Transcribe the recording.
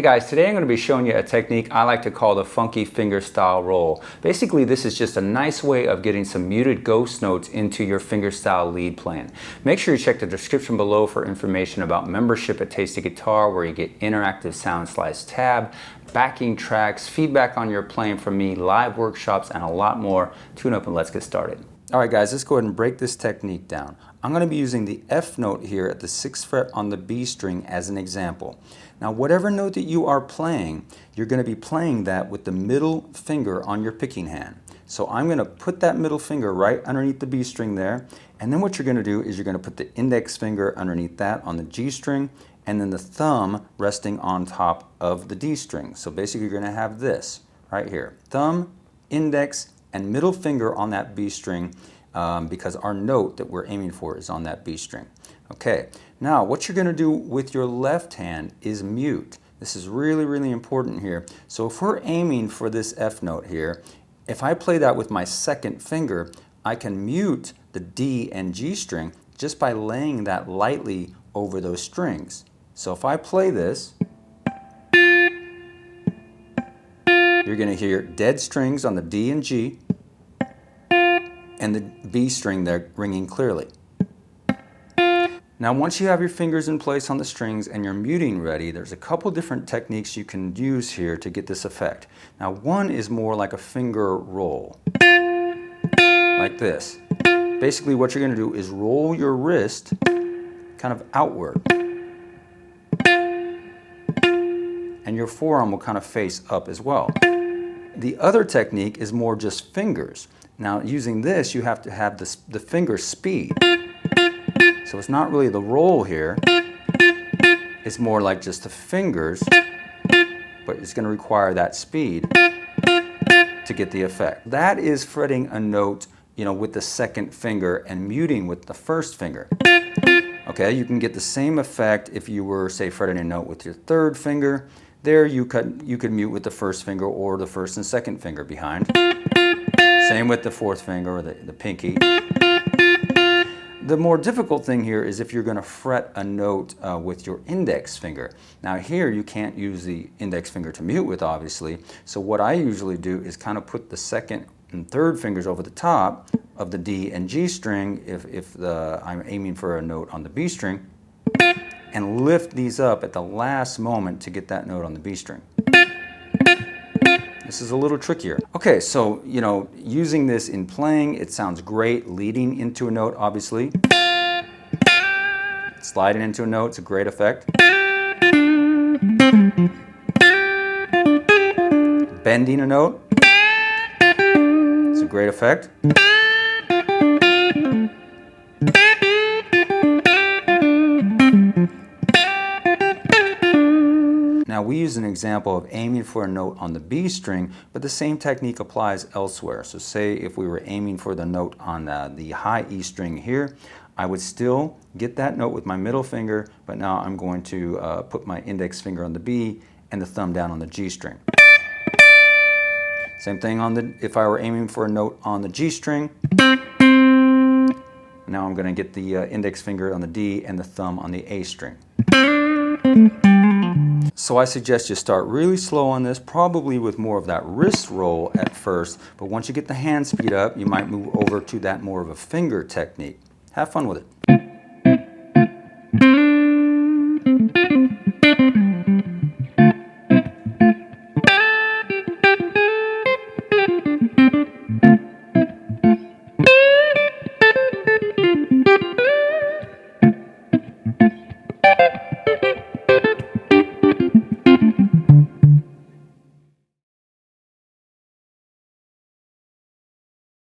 guys, today I'm going to be showing you a technique I like to call the funky fingerstyle roll. Basically, this is just a nice way of getting some muted ghost notes into your fingerstyle lead playing. Make sure you check the description below for information about membership at Tasty Guitar, where you get interactive Soundslice tab, backing tracks, feedback on your playing from me, live workshops, and a lot more. Tune up and let's get started. Alright guys, let's go ahead and break this technique down. I'm going to be using the F note here at the 6th fret on the B string as an example. Now whatever note that you are playing, you're going to be playing that with the middle finger on your picking hand. So I'm going to put that middle finger right underneath the B string there, and then what you're going to do is you're going to put the index finger underneath that on the G string, and then the thumb resting on top of the D string. So basically you're going to have this right here. Thumb, index, and middle finger on that B string, because our note that we're aiming for is on that B string. Okay, now what you're going to do with your left hand is mute. This is really, really important here. So if we're aiming for this F note here, if I play that with my second finger, I can mute the D and G string just by laying that lightly over those strings. So if I play this, you're going to hear dead strings on the D and G, and the B string there ringing clearly. Now once you have your fingers in place on the strings and you're muting ready, there's a couple different techniques you can use here to get this effect. Now one is more like a finger roll, like this. Basically what you're going to do is roll your wrist kind of outward, and your forearm will kind of face up as well. The other technique is more just fingers. Now using this, you have to have the finger speed. So it's not really the roll here, it's more like just the fingers, but it's going to require that speed to get the effect. That is fretting a note, with the second finger and muting with the first finger. Okay, you can get the same effect if you were, say, fretting a note with your third finger. There you could mute with the first finger or the first and second finger behind. Same with the fourth finger or the pinky. The more difficult thing here is if you're going to fret a note with your index finger. Now here you can't use the index finger to mute with, obviously. So what I usually do is kind of put the second and third fingers over the top of the D and G string if I'm aiming for a note on the B string, and lift these up at the last moment to get that note on the B string. This is a little trickier. Okay, so, using this in playing, it sounds great. Leading into a note, obviously. Sliding into a note, it's a great effect. Bending a note, it's a great effect. Now we use an example of aiming for a note on the B string, but the same technique applies elsewhere. So say if we were aiming for the note on the high E string here, I would still get that note with my middle finger, but now I'm going to put my index finger on the B and the thumb down on the G string. Same thing if I were aiming for a note on the G string. Now I'm going to get the index finger on the D and the thumb on the A string. So I suggest you start really slow on this, probably with more of that wrist roll at first, but once you get the hand speed up, you might move over to that more of a finger technique. Have fun with it.